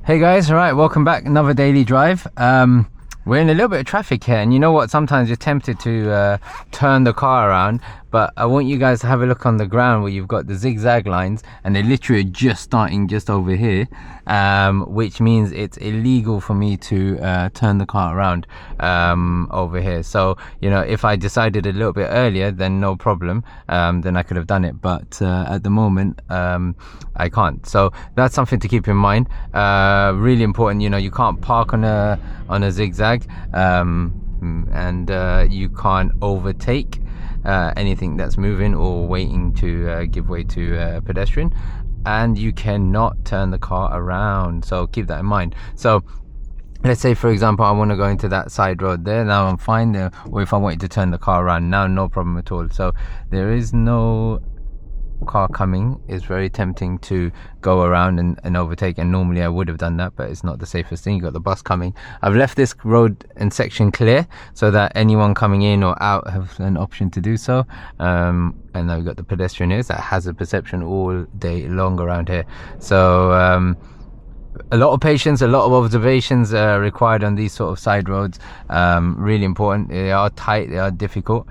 Hey guys, all right, welcome back. Another daily drive. We're in a little bit of traffic here, and you know what, sometimes you're tempted to turn the car around, but I want you guys to have a look on the ground where you've got the zigzag lines, and they're literally just starting just over here, which means it's illegal for me to turn the car around over here. So, you know, if I decided a little bit earlier, then no problem, then I could have done it, but at the moment I can't. So that's something to keep in mind. Really important, you know, you can't park on a zigzag, and you can't overtake anything that's moving or waiting to give way to a pedestrian, and you cannot turn the car around, so keep that in mind. So let's say, for example, I want to go into that side road there, now I'm fine there, or if I wanted to turn the car around now, no problem at all. So there is no car coming. It's very tempting to go around and overtake, and normally I would have done that, but it's not the safest thing. You got the bus coming. I've left this road and section clear so that anyone coming in or out have an option to do so, and now we've got the pedestrian here. That hazard perception all day long around here. So a lot of patience, a lot of observations required on these sort of side roads. Really important. They are tight, they are difficult.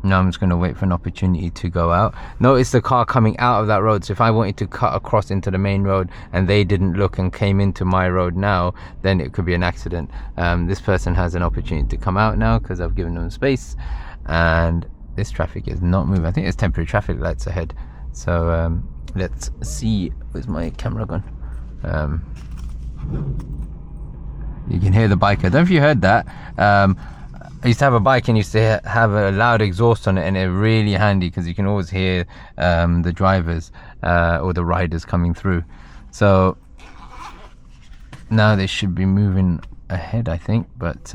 Now I'm just going to wait for an opportunity to go out. Notice the car coming out of that road, so if I wanted to cut across into the main road and they didn't look and came into my road now, then it could be an accident. This person has an opportunity to come out now because I've given them space, and this traffic is not moving. I think there's temporary traffic lights ahead, so let's see. Where's my camera gone? You can hear the biker. I don't know if you heard that. I used to have a bike and used to have a loud exhaust on it, and it's really handy because you can always hear the drivers or the riders coming through. So now they should be moving ahead, I think, but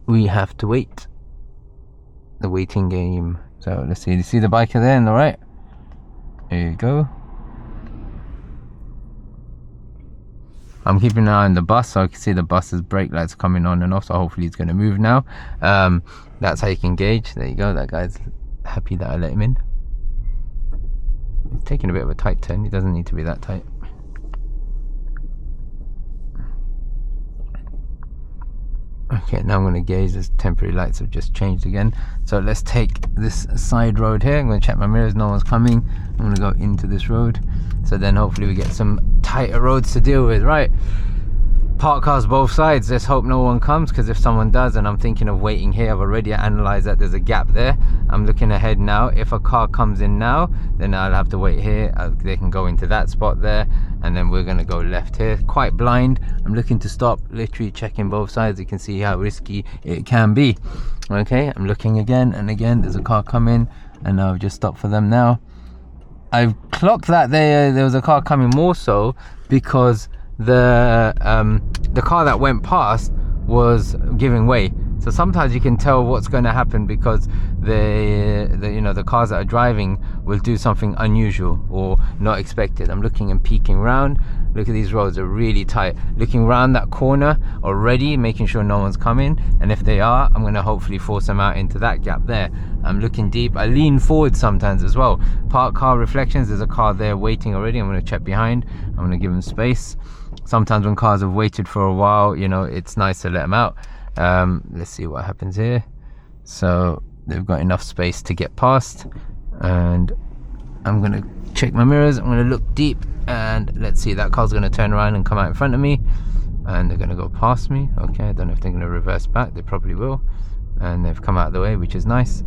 we have to wait. The waiting game. So let's see. You see the biker there on the right? There you go. I'm keeping an eye on the bus, so I can see the bus's brake lights coming on and off, so hopefully it's going to move now. That's how you can gauge. There you go, that guy's happy that I let him in. He's taking a bit of a tight turn, he doesn't need to be that tight. Okay, now I'm going to gauge. This temporary lights have just changed again, so let's take this side road here. I'm going to check my mirrors, no one's coming. I'm going to go into this road, so then hopefully we get some tighter roads to deal with. Right, park cars both sides. Let's hope no one comes, because if someone does, and I'm thinking of waiting here, I've already analyzed that there's a gap there. I'm looking ahead now. If a car comes in now, then I'll have to wait here. They can go into that spot there, and then we're going to go left here. Quite blind. I'm looking to stop, literally checking both sides. You can see how risky it can be. Okay, I'm looking again and again. There's a car coming, and I've just stopped for them now. I've clocked that there was a car coming, more so because the car that went past was giving way. So sometimes you can tell what's going to happen because the cars that are driving will do something unusual or not expected. I'm looking and peeking around. Look at these roads, are really tight. Looking around that corner already, making sure no one's coming, and if they are, I'm going to hopefully force them out into that gap there. I'm looking deep. I lean forward sometimes as well. Park car reflections, there's a car there waiting already. I'm going to check behind. I'm going to give them space. Sometimes when cars have waited for a while, you know, it's nice to let them out. Let's see what happens here. So they've got enough space to get past, and I'm going to check my mirrors. I'm going to look deep, and let's see, that car's going to turn around and come out in front of me, and they're going to go past me. Okay, I don't know if they're going to reverse back. They probably will, and they've come out of the way, which is nice.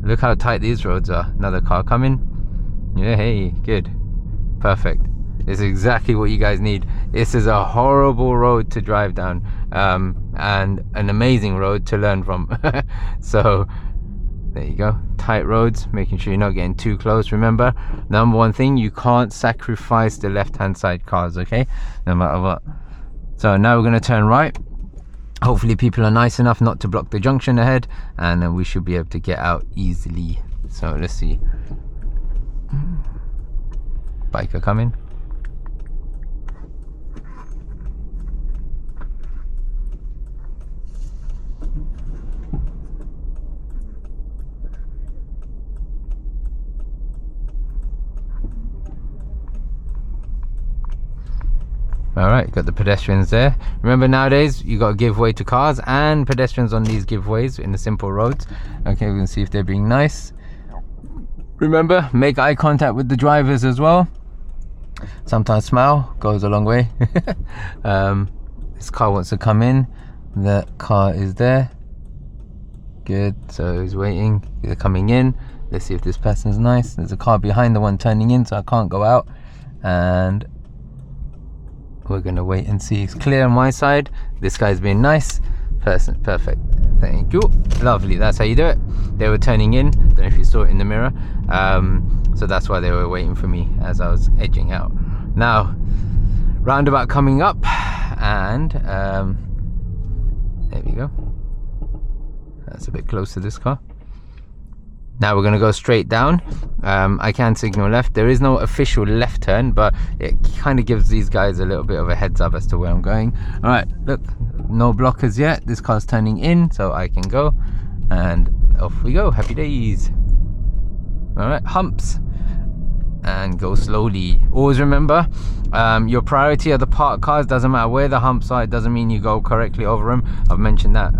Look how tight these roads are. Another car coming. Yeah, hey, good, perfect. It's exactly what you guys need. This is a horrible road to drive down, and an amazing road to learn from. So there you go, tight roads, making sure you're not getting too close. Remember, number one thing, you can't sacrifice the left hand side cars, okay, no matter what. So now we're going to turn right. Hopefully people are nice enough not to block the junction ahead, and then we should be able to get out easily. So let's see. Biker coming. All right, got the pedestrians there. Remember, nowadays you got to give way to cars and pedestrians on these giveways in the simple roads. Okay, we can see if they're being nice. Remember, make eye contact with the drivers as well. Sometimes smile goes a long way. This car wants to come in. The car is there. Good, so he's waiting. They're coming in. Let's see if this person's nice. There's a car behind the one turning in, so I can't go out. And we're gonna wait and see. It's clear on my side. This guy's being nice. Person, perfect. Thank you. Lovely. That's how you do it. They were turning in. Don't know if you saw it in the mirror. So that's why they were waiting for me as I was edging out. Now, roundabout coming up, and there we go. That's a bit close to this car. Now we're going to go straight down. I can signal left. There is no official left turn, but it kind of gives these guys a little bit of a heads up as to where I'm going. All right, look, no blockers yet. This car's turning in, so I can go, and off we go. Happy days. All right, humps, and go slowly. Always remember, your priority are the parked cars. Doesn't matter where the humps are. It doesn't mean you go correctly over them. I've mentioned that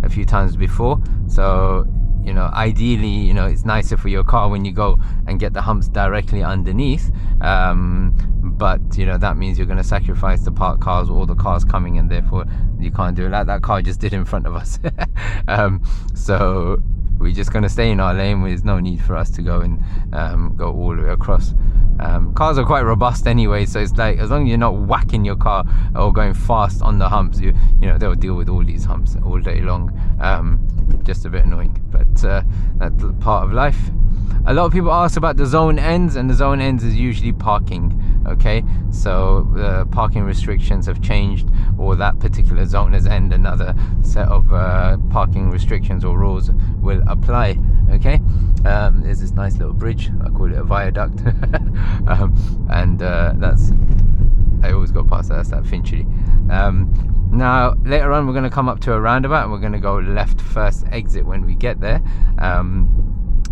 a few times before. So, you know, ideally, you know, it's nicer for your car when you go and get the humps directly underneath. But, you know, that means you're going to sacrifice the parked cars or the cars coming, and therefore you can't do it like that car just did in front of us. So we're just going to stay in our lane. There's no need for us to go and go all the way across. Cars are quite robust anyway, so it's like, as long as you're not whacking your car or going fast on the humps, you know, they'll deal with all these humps all day long. Just a bit annoying, but that's part of life. A lot of people ask about the zone ends, and the zone ends is usually parking. Okay, so the parking restrictions have changed, or that particular zone has ended. Another set of parking restrictions or rules will apply. Okay, there's this nice little bridge. I call it a viaduct. And that's, I always go past that. That's that Finchley. Now later on we're going to come up to a roundabout, and we're going to go left first exit when we get there.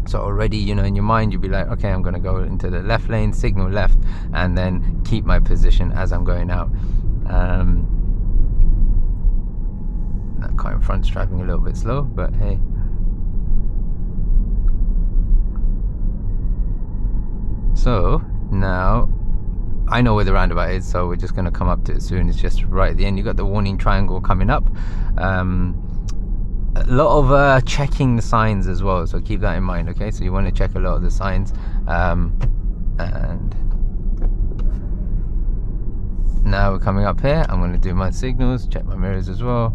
So already, you know, in your mind you'll be like, okay, I'm going to go into the left lane, signal left, and then keep my position as I'm going out. That car in front's driving a little bit slow, but hey. So now I know where the roundabout is, so we're just going to come up to it soon. It's just right at the end. You've got the warning triangle coming up. A lot of checking the signs as well, so keep that in mind. Okay, so you want to check a lot of the signs. And now we're coming up here. I'm going to do my signals, check my mirrors as well,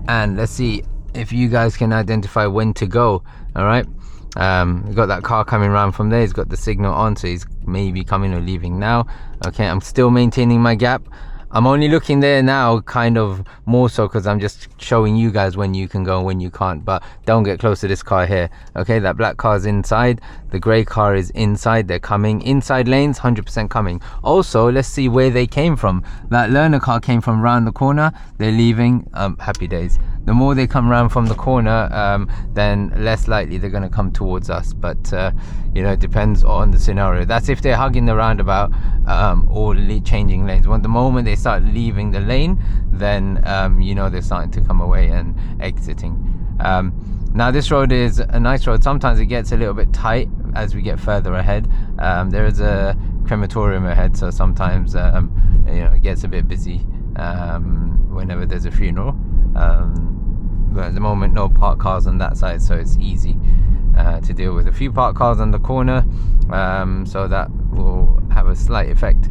and let's see if you guys can identify when to go. All right, we've got that car coming around from there. He's got the signal on, so he's maybe coming or leaving now. Okay, I'm still maintaining my gap. I'm only looking there now kind of more so because I'm just showing you guys when you can go and when you can't, but don't get close to this car here. Okay, that black car is inside, the grey car is inside. They're coming inside lanes, 100% coming. Also, let's see where they came from. That learner car came from round the corner. They're leaving. Happy days. The more they come around from the corner, then less likely they're going to come towards us. But you know, it depends on the scenario. That's if they're hugging the roundabout or changing lanes. When the moment they start leaving the lane, then you know, they're starting to come away and exiting. Now this road is a nice road. Sometimes it gets a little bit tight as we get further ahead. There is a crematorium ahead, so sometimes you know, it gets a bit busy whenever there's a funeral. But at the moment, no parked cars on that side, so it's easy to deal with. A few parked cars on the corner, so that will have a slight effect.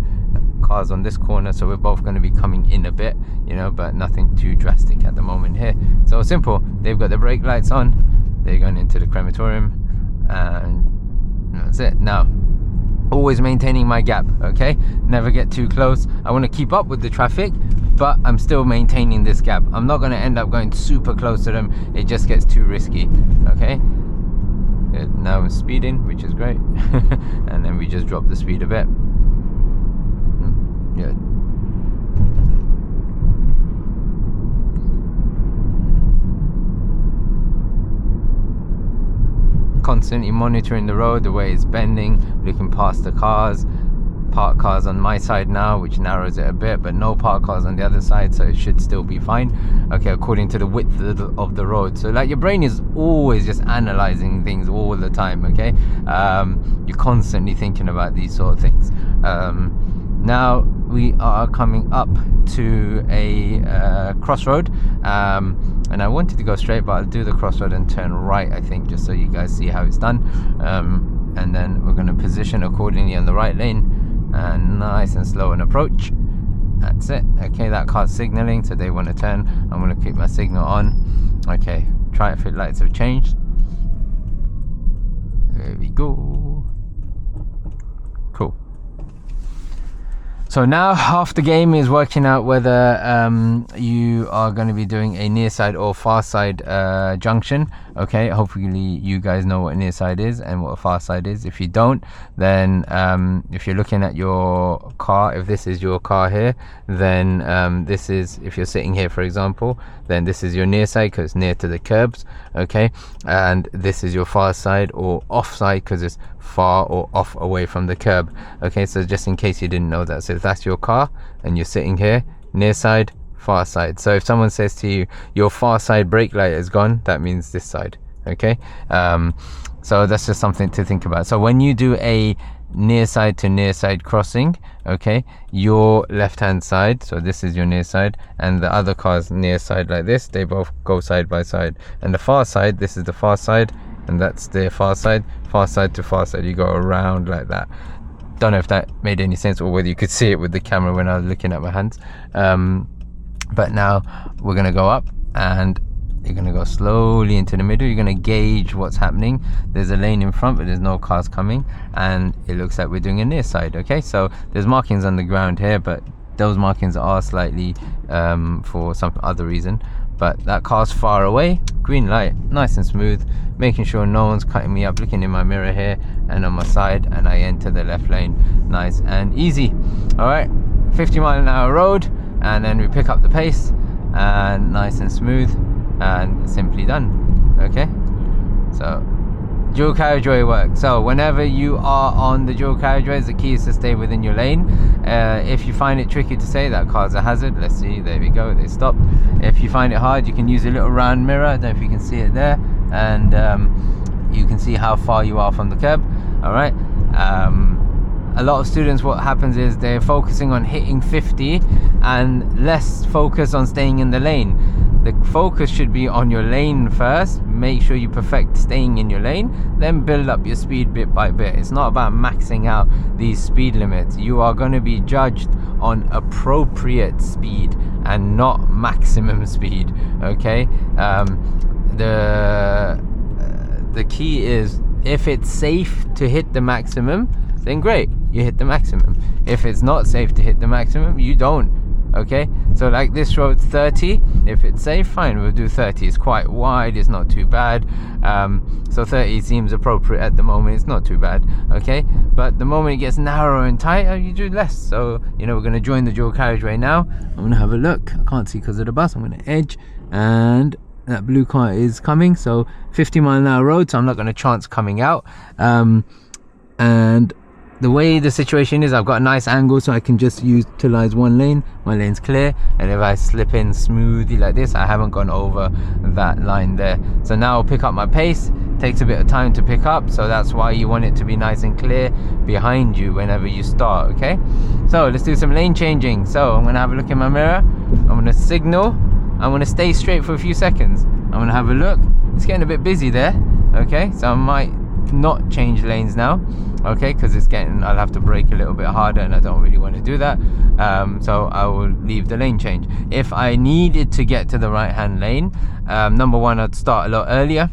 Cars on this corner, so we're both going to be coming in a bit, you know, but nothing too drastic at the moment here. So simple. They've got the brake lights on, they're going into the crematorium, and that's it. Now, always maintaining my gap. Okay, never get too close. I want to keep up with the traffic, but I'm still maintaining this gap. I'm not going to end up going super close to them. It just gets too risky. Okay, now I'm speeding, which is great. And then we just drop the speed a bit. Good. Constantly monitoring the road, the way it's bending, looking past the cars. parked cars on my side now, which narrows it a bit, but no parked cars on the other side, so it should still be fine, okay, according to the width of the road. So like your brain is always just analyzing things all the time, okay. You're constantly thinking about these sort of things. Now we are coming up to a crossroad, and I wanted to go straight, but I'll do the crossroad and turn right, I think, just so you guys see how it's done. And then we're going to position accordingly on the right lane, and nice and slow and approach. That's it. Okay, that car's signaling, so they want to turn. I'm going to keep my signal on. Okay, traffic lights have changed. There we go. Cool. So now half the game is working out whether you are going to be doing a near side or far side junction. Okay, hopefully you guys know what a near side is and what a far side is. If you don't, then if you're looking at your car, if this is your car here, then this is, if you're sitting here for example, then this is your near side because it's near to the curbs, okay, and this is your far side or off side because it's far or off away from the curb. Okay, so just in case you didn't know that, so if that's your car and you're sitting here, near side, far side. So if someone says to you your far side brake light is gone, that means this side, okay. So that's just something to think about. So when you do a near side to near side crossing, okay, your left hand side, so this is your near side, and the other car's near side like this, they both go side by side. And the far side, this is the far side, and that's the far side to far side, you go around like that. Don't know if that made any sense or whether you could see it with the camera when I was looking at my hands. But now we're gonna go up, and you're gonna go slowly into the middle. You're gonna gauge what's happening. There's a lane in front, but there's no cars coming, and it looks like we're doing a near side. Okay, so there's markings on the ground here, but those markings are slightly for some other reason. But that car's far away, green light, nice and smooth, making sure no one's cutting me up, looking in my mirror here and on my side, and I enter the left lane, nice and easy. All right, 50-mile-an-hour road, and then we pick up the pace, and nice and smooth and simply done. Okay, so dual carriageway work. So whenever you are on the dual carriageways, the key is to stay within your lane. If you find it tricky to say that car's a hazard, let's see, there we go, they stopped. If you find it hard, you can use a little round mirror, I don't know if you can see it there, and you can see how far you are from the curb. All right, a lot of students, what happens is they're focusing on hitting 50 and less focus on staying in the lane. The focus should be on your lane first, make sure you perfect staying in your lane, then build up your speed bit by bit. It's not about maxing out these speed limits. You are going to be judged on appropriate speed and not maximum speed, okay. The key is, if it's safe to hit the maximum, then great, you hit the maximum. If it's not safe to hit the maximum, you don't. Okay, so like this road's 30, if it's safe, fine, we'll do 30. It's quite wide, it's not too bad, so 30 seems appropriate at the moment, it's not too bad, okay. But the moment it gets narrow and tighter, you do less. So, you know, we're going to join the dual carriageway now. I'm going to have a look, I can't see because of the bus, I'm going to edge, and that blue car is coming. So 50-mile-an-hour road, so I'm not going to chance coming out, and the way the situation is, I've got a nice angle, so I can just utilize one lane. My lane's clear, and if I slip in smoothly like this, I haven't gone over that line there. So now I'll pick up my pace. Takes a bit of time to pick up, so that's why you want it to be nice and clear behind you whenever you start. Okay, so let's do some lane changing. So I'm gonna have a look in my mirror, I'm gonna signal, I'm gonna stay straight for a few seconds, I'm gonna have a look. It's getting a bit busy there, okay, so I might not change lanes now, okay, because it's getting, I'll have to brake a little bit harder, and I don't really want to do that, so I will leave the lane change. If I needed to get to the right hand lane, number one, I'd start a lot earlier.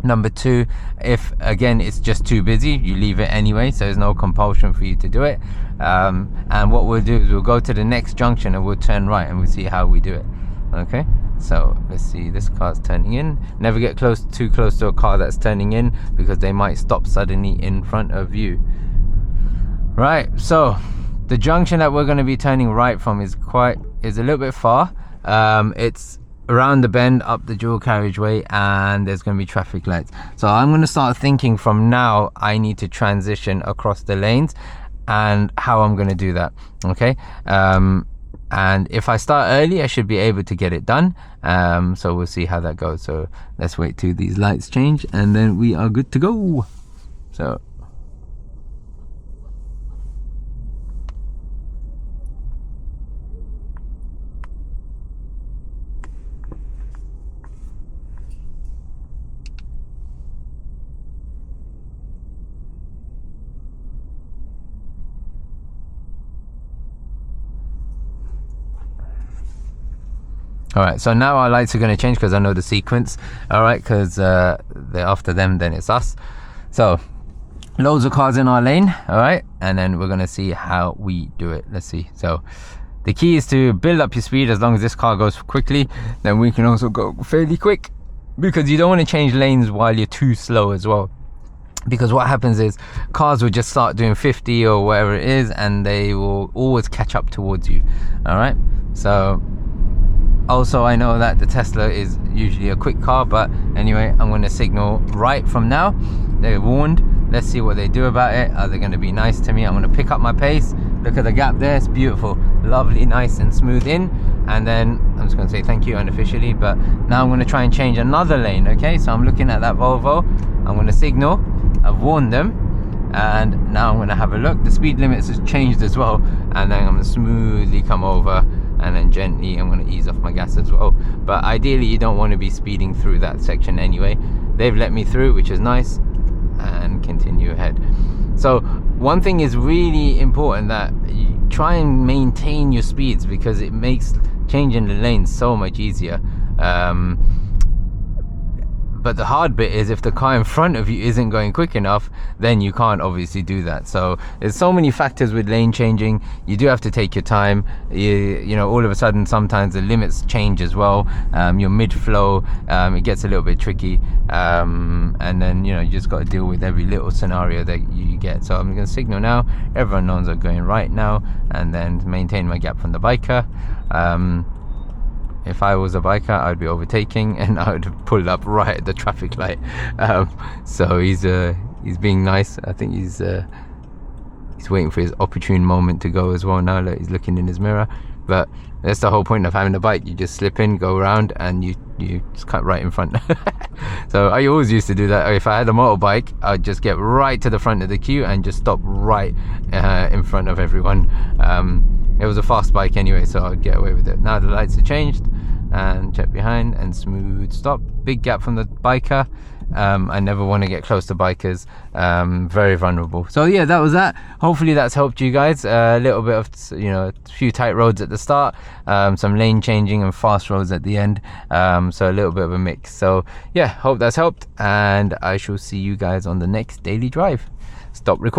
Number two, if again it's just too busy, you leave it anyway, so there's no compulsion for you to do it. And what we'll do is we'll go to the next junction and we'll turn right, and we'll see how we do it. Okay, so let's see, this car's turning in. Never get too close to a car that's turning in, because they might stop suddenly in front of you. Right, so the junction that we're going to be turning right from is a little bit far. It's around the bend up the dual carriageway, and there's going to be traffic lights. So I'm going to start thinking from now, I need to transition across the lanes and how I'm going to do that. Okay, and if I start early, I should be able to get it done. So we'll see how that goes. So let's wait till these lights change, and then we are good to go. So all right, so now our lights are going to change because I know the sequence. All right, because they're after them, then it's us. So loads of cars in our lane. All right, and then we're going to see how we do it. Let's see. So the key is to build up your speed. As long as this car goes quickly, then we can also go fairly quick, because you don't want to change lanes while you're too slow as well. Because what happens is cars will just start doing 50 or whatever it is, and they will always catch up towards you. All right, so also I know that the Tesla is usually a quick car, but anyway, I'm going to signal right from now. They're warned. Let's see what they do about it. Are they going to be nice to me? I'm going to pick up my pace. Look at the gap there, it's beautiful, lovely, nice and smooth in. And then I'm just going to say thank you unofficially, but now I'm going to try and change another lane. Okay, so I'm looking at that Volvo, I'm going to signal, I've warned them, and now I'm going to have a look. The speed limits has changed as well, and then I'm going to smoothly come over, and then gently I'm going to ease off my gas as well. But ideally you don't want to be speeding through that section anyway. They've let me through, which is nice, and continue ahead. So one thing is really important, that you try and maintain your speeds, because it makes changing the lanes so much easier. But the hard bit is if the car in front of you isn't going quick enough, then you can't obviously do that. So there's so many factors with lane changing. You do have to take your time. You know, all of a sudden sometimes the limits change as well. You're mid-flow, it gets a little bit tricky, and then you just got to deal with every little scenario that you get. So I'm going to signal now. Everyone knows I'm going right now, and then maintain my gap from the biker. If I was a biker, I'd be overtaking, and I would have pulled up right at the traffic light. So he's being nice. I think he's waiting for his opportune moment to go as well now. Like, he's looking in his mirror. But that's the whole point of having a bike. You just slip in, go around, and you just cut right in front. So I always used to do that. If I had a motorbike, I'd just get right to the front of the queue and just stop right in front of everyone. It was a fast bike anyway, so I'd get away with it. Now the lights are changed, and check behind, and smooth stop. Big gap from the biker. I never want to get close to bikers. Very vulnerable. So yeah, that was that. Hopefully that's helped you guys. A little bit of a few tight roads at the start, some lane changing and fast roads at the end. So a little bit of a mix. So yeah, hope that's helped, and I shall see you guys on the next daily drive. Stop recording.